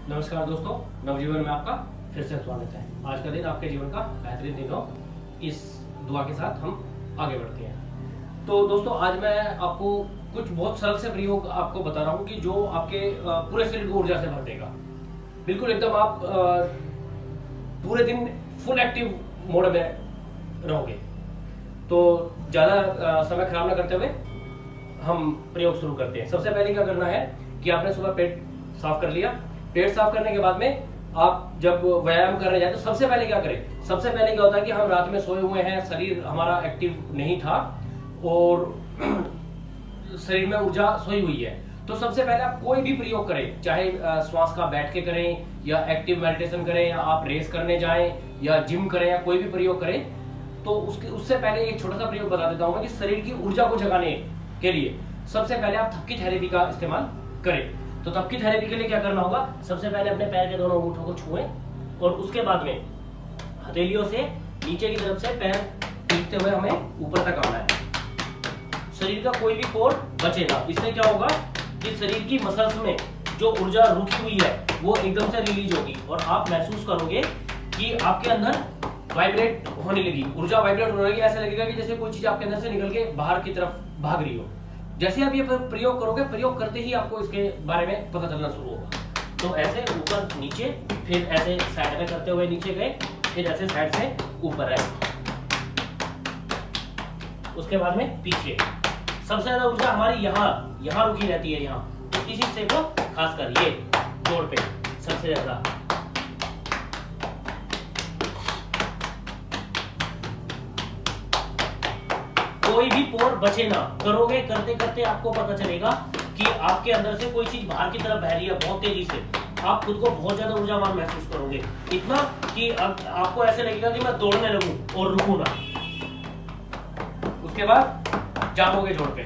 नमस्कार दोस्तों, नवजीवन में आपका फिर से स्वागत है। आज का दिन आपके जीवन का बेहतरीन दिन हो, इस दुआ के साथ हम आगे बढ़ते हैं। तो दोस्तों, आज मैं आपको कुछ बहुत सरल से प्रयोग आपको बता रहा हूँ कि जो आपके पूरे शरीर को ऊर्जा से भर देगा। बिल्कुल एकदम आप पूरे दिन फुल एक्टिव मोड में रहोगे। तो ज़्यादा समय खराब ना करते हुए हम प्रयोग शुरू करते हैं। सबसे पहले क्या करना है कि आपने सुबह पेट साफ कर लिया। पेट साफ करने के बाद में आप जब व्यायाम करने जाए तो सबसे पहले क्या करें? सबसे पहले क्या होता है कि हम रात में सोए हुए हैं, शरीर हमारा एक्टिव नहीं था और शरीर में ऊर्जा सोई हुई है। तो सबसे पहले आप कोई भी प्रयोग करें, चाहे श्वास का बैठ के करें या एक्टिव मेडिटेशन करें या आप रेस करने जाएं या जिम करें या कोई भी प्रयोग करें, तो उससे पहले एक छोटा सा प्रयोग बता देता हूँ कि शरीर की ऊर्जा को जगाने के लिए सबसे पहले आप थपकी थेरेपी का इस्तेमाल करें। तो थपकी थेरेपी के लिए क्या करना होगा? सबसे पहले अपने पैर के दोनों अंगूठों को छुएं और उसके बाद में हथेलियों से नीचे की तरफ से पैर पीटते हुए हमें ऊपर तक आना है। शरीर का कोई भी कोर बचेगा। इससे क्या होगा कि शरीर की मसल्स में जो ऊर्जा रुकी हुई है वो एकदम से रिलीज होगी और आप महसूस करोगे कि आपके अंदर वाइब्रेट होने लगी, ऊर्जा वाइब्रेट होने लगी। ऐसा लगेगा कि जैसे कोई चीज आपके अंदर से निकल के बाहर की तरफ भाग रही हो। जैसे आप ये प्रयोग करोगे, प्रयोग करते ही आपको इसके बारे में पता चलना शुरू होगा। तो ऐसे ऊपर नीचे, फिर ऐसे साइड में करते हुए नीचे गए, फिर ऐसे साइड से ऊपर आए, उसके बाद में पीछे। सबसे ज्यादा ऊर्जा हमारी यहाँ रुकी रहती है, यहाँ। तो इस हिस्से को खासकर ये जोड़ पे सबसे ज्यादा। कोई भी पोर बचे ना। करोगे, करते करते आपको पता चलेगा कि आपके अंदर से कोई चीज बाहर की तरफ बह रही है बहुत तेजी से। आप खुद को बहुत ज्यादा ऊर्जावान महसूस करोगे, इतना कि अब आपको ऐसे लगेगा कि मैं दौड़ने लगूं और रुकूं ना। उसके बाद जामोगे जोड़ पे,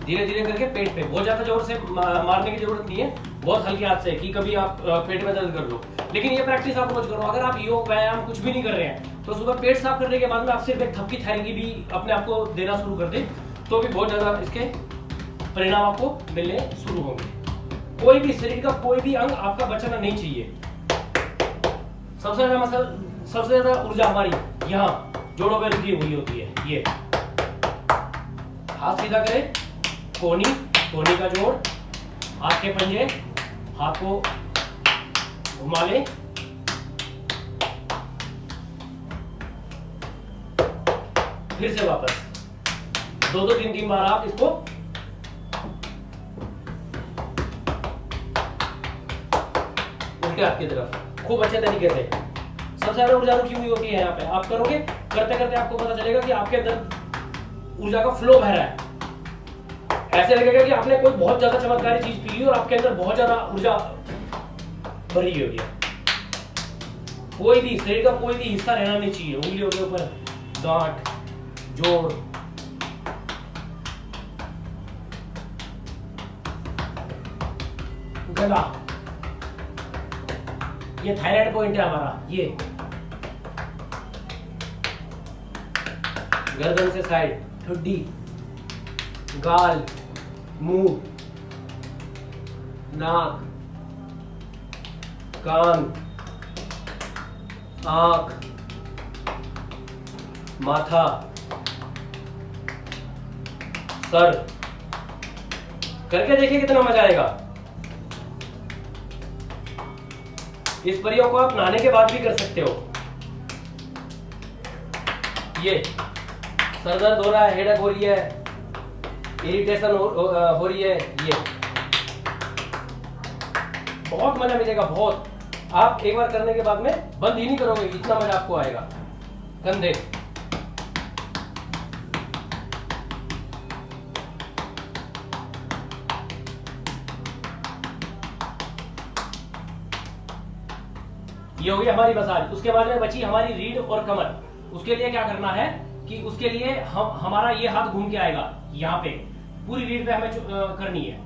धीरे धीरे करके पेट पे। बहुत ज्यादा जोर से मारने की जरूरत नहीं है, बहुत हल्के हाथ से, कि कभी आप पेट में दर्द कर लो। लेकिन ये प्रैक्टिस आप रोज करो। अगर आप योग व्यायाम कुछ भी नहीं कर रहे हैं तो सुबह पेट साफ करने के बाद में आप सिर्फ एक थपकी थेरेपी भी अपने आप को देना शुरू कर दें, तो भी बहुत ज्यादा इसके परिणाम आपको मिलने शुरू होंगे। कोई भी शरीर का कोई भी अंग आपका बचना नहीं चाहिए। सबसे ज्यादा ऊर्जा हमारी यहाँ जोड़ों पे रुकी हुई होती है। ये हाथ सीधा करें, कोहनी का जोड़, हाथ के पंजे, हाथ को घुमा लें, फिर से वापस। 2-3 बार आप इसको उल्टे हाथ की तरफ खूब अच्छे तरीके से। सबसे ज्यादा ऊर्जा रुकी हुई होती है यहाँ पे। आप करोगे, करते करते आपको पता चलेगा कि आपके अंदर ऊर्जा का फ्लो बह रहा है। ऐसे लगेगा कि आपने कोई बहुत ज्यादा चमत्कारी चीज पी ली और आपके अंदर बहुत ज्यादा ऊर्जा भरी हुई है। कोई भी शरीर का कोई भी हिस्सा रहना नहीं चाहिए। उंगलियों के ऊपर गांठ, जोड़, गला, ये थायराइड पॉइंट है हमारा। ये गर्दन से साइड, ठुड्डी, गाल, मुंह, नाक, कान, आंख, माथा, सर। करके देखिए कितना मजा आएगा। इस प्रयोग को आप नहाने के बाद भी कर सकते हो। ये सर दर्द हो रहा है, हेडेक हो रही है, इरिटेशन हो रही है, ये बहुत मजा मिलेगा, बहुत। आप एक बार करने के बाद में बंद ही नहीं करोगे, इतना मजा आपको आएगा। कंधे, ये होगी हमारी मसाज। उसके बाद में बची हमारी रीढ़ और कमर। उसके लिए क्या करना है कि उसके लिए हमारा ये हाथ घूम के आएगा यहाँ पे, पूरी रीढ़ पे हमें करनी है।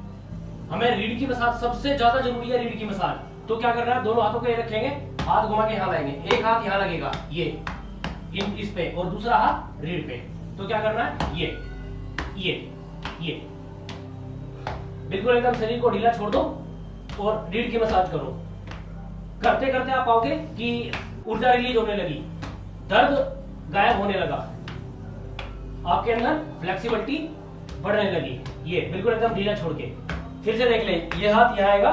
हमें रीढ़ की मसाज सबसे ज्यादा जरूरी है, रीढ़ की मसाज। तो क्या करना है, दोनों हाथों को ये रखेंगे, हाथ घुमा के यहाँ लाएंगे, एक हाथ यहाँ लगेगा ये इस पे और दूसरा हाथ रीढ़ पे। तो क्या करना है, ये बिल्कुल एकदम शरीर को ढीला छोड़ दो और रीढ़ की मसाज करो। करते करते आप पाओगे कि ऊर्जा रिलीज होने लगी, दर्द गायब होने लगा, आपके अंदर फ्लेक्सिबिलिटी बढ़ने लगी। ये बिल्कुल एकदम ढीला छोड़ के। फिर से देख ले, ये हाथ यहाँ आएगा,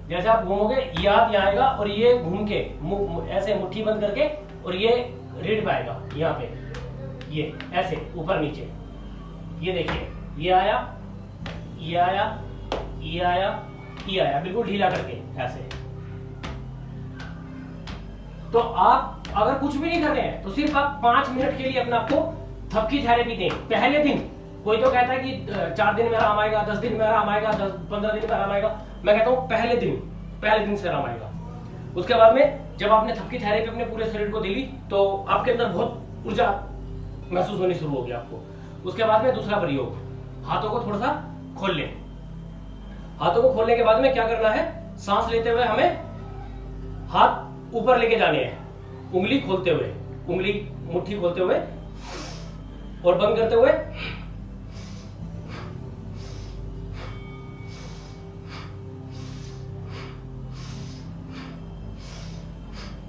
जैसे आप घूमोगे ये हाथ यहाँ आएगा और ये घूम के ऐसे मुट्ठी बंद करके और ये रीढ़ पे आएगा, यहाँ पे ये ऐसे ऊपर नीचे। ये देखिए, ये आया, ये आया, ये आया, ये आया, बिल्कुल ढीला करके ऐसे। तो आप अगर कुछ भी नहीं कर रहे हैं तो सिर्फ आप 5 मिनट के लिए अपने आप को थपकी थेरेपी दें। पहले दिन कोई तो कहता है कि 4 दिन में आराम आएगा, 10 दिन में आराम आएगा, 15 दिन में आराम आएगा। मैं कहता हूं पहले दिन से आराम आएगा। उसके बाद में जब आपने थपकी थेरेपी अपने पूरे शरीर को दी तो आपके अंदर बहुत ऊर्जा महसूस होनी शुरू होगी आपको। उसके बाद में दूसरा प्रयोग, हाथों को थोड़ा सा खोल लें। हाथों को खोलने के बाद में क्या करना है, सांस लेते हुए हमें हाथ ऊपर लेके जाने हैं, उंगली खोलते हुए, उंगली मुट्ठी खोलते हुए और बंद करते हुए।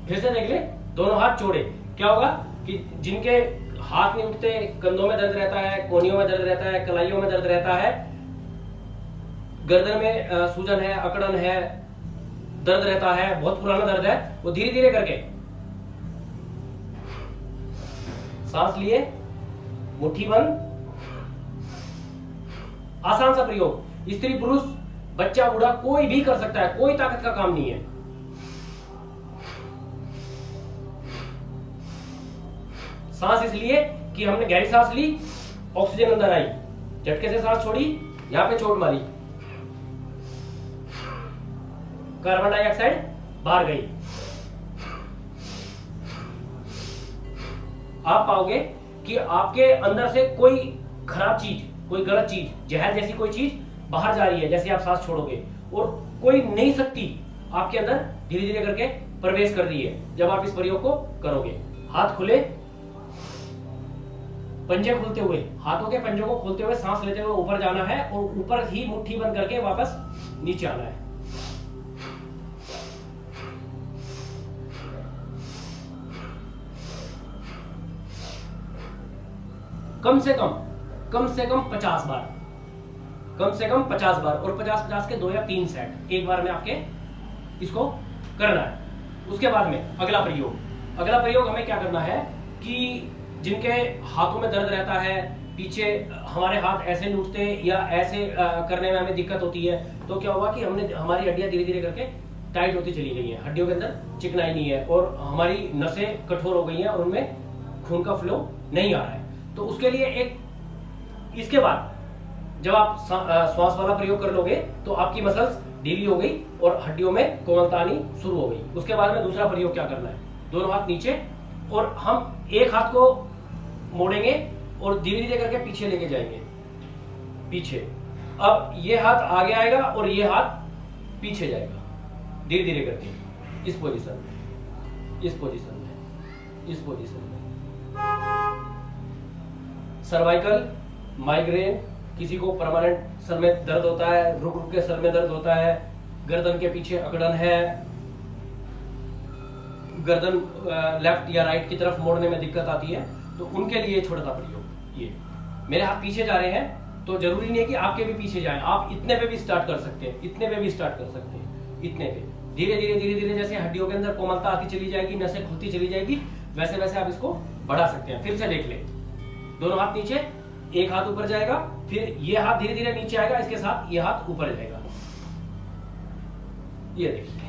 फिर से देख ले, दोनों हाथ जोड़े। क्या होगा कि जिनके हाथ नहीं उठते, कंधों में दर्द रहता है, कोहनियों में दर्द रहता है, कलाइयों में दर्द रहता है, गर्दन में सूजन है, अकड़न है, दर्द रहता है, बहुत पुराना दर्द है, वो धीरे धीरे करके सांस लिए, मुट्ठी बंद, आसान सा प्रयोग। स्त्री पुरुष बच्चा बूढ़ा कोई भी कर सकता है, कोई ताकत का काम नहीं है। सांस इसलिए कि हमने गहरी सांस ली, ऑक्सीजन अंदर आई, झटके से सांस छोड़ी, यहां पे चोट मारी, कार्बन डाइऑक्साइड बाहर गई। आप पाओगे कि आपके अंदर से कोई खराब चीज, कोई गलत चीज, जहर जैसी कोई चीज बाहर जा रही है जैसे आप सांस छोड़ोगे, और कोई नई शक्ति आपके अंदर धीरे धीरे करके प्रवेश कर रही है जब आप इस प्रयोग को करोगे। हाथ खुले, पंजे खोलते हुए, हाथों के पंजों को खोलते हुए सांस लेते हुए ऊपर जाना है और ऊपर ही मुट्ठी बंद करके वापस नीचे आना है। कम से कम 50 बार, कम से कम 50 बार, और 50-50 के 2 या 3 सेट एक बार में आपके इसको करना है। उसके बाद में अगला प्रयोग हमें क्या करना है कि जिनके हाथों में दर्द रहता है, पीछे हमारे हाथ ऐसे नहीं उठते या ऐसे करने में हमें दिक्कत होती है, तो क्या हुआ कि हमारी हड्डियां धीरे धीरे करके टाइट होती चली गई हैं, हड्डियों के अंदर चिकनाई नहीं है और हमारी नसें कठोर हो गई हैं और उनमें खून का फ्लो नहीं आ रहा है। तो उसके लिए इसके बाद जब आप श्वास वाला प्रयोग कर लोगे तो आपकी मसल्स ढीली हो गई और हड्डियों में कोमलता आनी शुरू हो गई। उसके बाद में दूसरा प्रयोग क्या करना है, दोनों हाथ नीचे और हम एक हाथ को मोड़ेंगे और धीरे धीरे करके पीछे लेके जाएंगे, पीछे। अब ये हाथ आगे आएगा और ये हाथ पीछे जाएगा धीरे धीरे करके, इस पोजीशन में, इस पोजीशन में, इस पोजीशन में। सर्वाइकल, माइग्रेन, किसी को परमानेंट सर में दर्द होता है, रुक रुक के सर में दर्द होता है, गर्दन के पीछे अकड़न है, गर्दन लेफ्ट या राइट की तरफ मोड़ने में दिक्कत आती है, तो उनके लिए छोटा सा प्रयोग। ये मेरे हाथ पीछे जा रहे हैं तो जरूरी नहीं है कि आपके भी पीछे जाएं, आप इतने पे भी स्टार्ट कर सकते हैं, इतने पे भी स्टार्ट कर सकते हैं, इतने पे। धीरे धीरे जैसे हड्डियों के अंदर कोमलता आती चली जाएगी, नसें खुलती चली जाएगी, वैसे वैसे आप इसको बढ़ा सकते हैं। फिर से देख ले, दोनों हाथ नीचे, एक हाथ ऊपर जाएगा, फिर ये हाथ धीरे धीरे नीचे आएगा, इसके साथ ये हाथ ऊपर जाएगा। ये देखिए,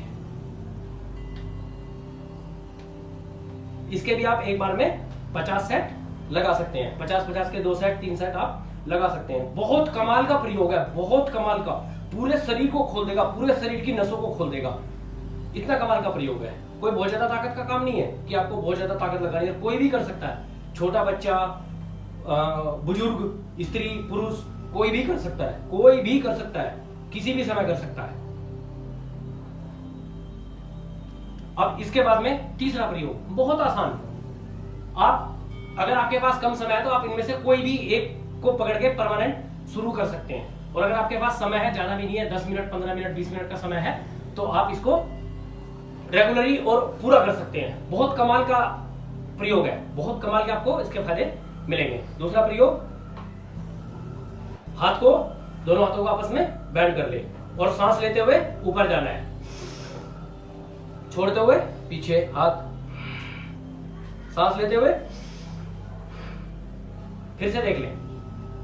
इसके भी आप एक बार में 50 सेट लगा सकते हैं, 50-50 के 2 सेट 3 सेट आप लगा सकते हैं। बहुत कमाल का प्रयोग है, बहुत कमाल का, पूरे शरीर को खोल देगा, पूरे शरीर की नसों को खोल देगा, इतना कमाल का प्रयोग है। कोई बहुत ज्यादा ताकत का काम नहीं है कि आपको बहुत ज्यादा ताकत लगानी है, कोई भी कर सकता है, छोटा बच्चा, बुजुर्ग, स्त्री, पुरुष, कोई भी कर सकता है, कोई भी कर सकता है, किसी भी समय कर सकता है। अब इसके बाद में तीसरा प्रयोग बहुत आसान। आप अगर आपके पास कम समय है तो आप इनमें से कोई भी एक को पकड़ के परमानेंट शुरू कर सकते हैं। और अगर आपके पास समय है, ज्यादा भी नहीं है, 10 मिनट 15 मिनट 20 मिनट का समय है, तो आप इसको रेगुलरली और पूरा कर सकते हैं। बहुत कमाल का प्रयोग है, बहुत कमाल के आपको इसके फायदे मिलेंगे। दूसरा प्रयोग, हाथ को, दोनों हाथों को आपस में बैंड कर ले और सांस लेते हुए ऊपर जाना है, छोड़ते हुए पीछे हाथ, सांस लेते हुए फिर से देख लें,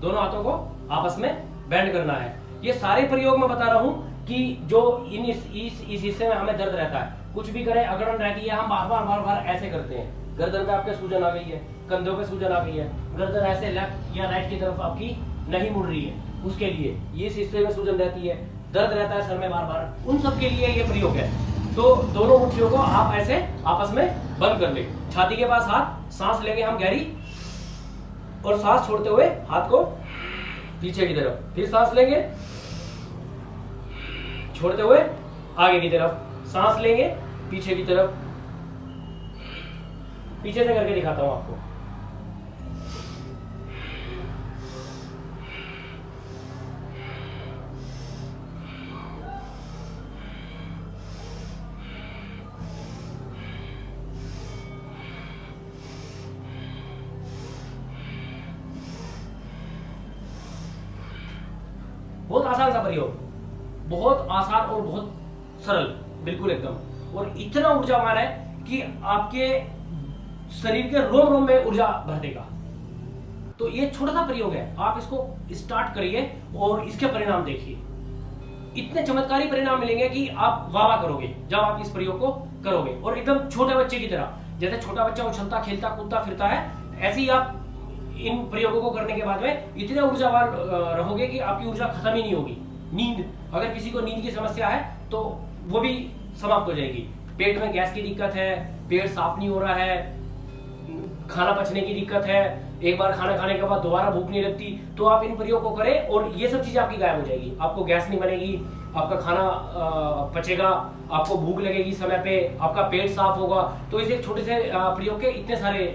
दोनों हाथों को आपस में बैंड करना है। ये सारे प्रयोग मैं बता रहा हूं कि जो इस हिस्से में हमें दर्द रहता है, कुछ भी करें, अगड़न रहती है, हम बार बार ऐसे करते हैं, गर्दन पे आपके सूजन आ गई है, कंधों पे सूजन आ गई है, गर्दन ऐसे लेफ्ट या राइट की तरफ आपकी नहीं मुड़ रही है, उसके लिए ये इस हिस्से में सूजन रहती है, दर्द रहता है सर में बार बार, उन सब के लिए ये प्रयोग है। तो दोनों मुट्ठियों को आप ऐसे आपस में बंद कर ले, छाती के पास हाथ, सांस लेंगे हम गहरी और सांस छोड़ते हुए हाथ को पीछे की तरफ, फिर सांस लेंगे, छोड़ते हुए आगे की तरफ, सांस लेंगे पीछे की तरफ, पीछे से करके दिखाता हूं आपको। बहुत आसान सा प्रयोग, बहुत आसान और बहुत सरल, बिल्कुल एकदम, और इतना ऊर्जावान है कि आपके शरीर के रोम रोम में ऊर्जा भर देगा। तो ये छोटा सा प्रयोग है, आप इसको स्टार्ट करिए और इसके परिणाम देखिए, इतने चमत्कारी परिणाम मिलेंगे कि आप वाह वाह करोगे जब आप इस प्रयोग को करोगे। और एकदम छोटे बच्चे की तरह, जैसे छोटा बच्चा उछलता खेलता कूदता फिरता है, ऐसे ही आप इन प्रयोगों को करने के बाद में इतने ऊर्जावान रहोगे कि आपकी ऊर्जा खत्म ही नहीं होगी। नींद, अगर किसी को नींद की समस्या है तो वो भी समाप्त हो जाएगी। पेट में गैस की दिक्कत है, पेट साफ नहीं हो रहा है, खाना पचने की दिक्कत है, एक बार खाना खाने के बाद दोबारा भूख नहीं लगती, तो आप इन प्रयोग को करें और ये सब चीजें आपकी गायब हो जाएगी। आपको गैस नहीं बनेगी, आपका खाना पचेगा, आपको भूख लगेगी समय पे, आपका पेट साफ होगा। तो इस एक छोटे से प्रयोग के इतने सारे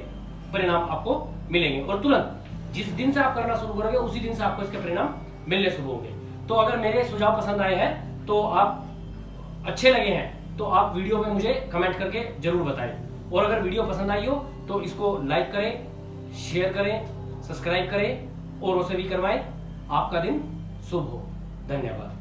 परिणाम आपको मिलेंगे और तुरंत जिस दिन से आप करना शुरू करोगे उसी दिन से आपको इसके परिणाम मिलने शुरू होंगे। तो अगर मेरे सुझाव पसंद आए हैं, तो आप अच्छे लगे हैं, तो आप वीडियो में मुझे कमेंट करके जरूर बताएं। और अगर वीडियो पसंद आई हो तो इसको लाइक करें, शेयर करें, सब्सक्राइब करें और उसे भी करवाएं। आपका दिन शुभ हो। धन्यवाद।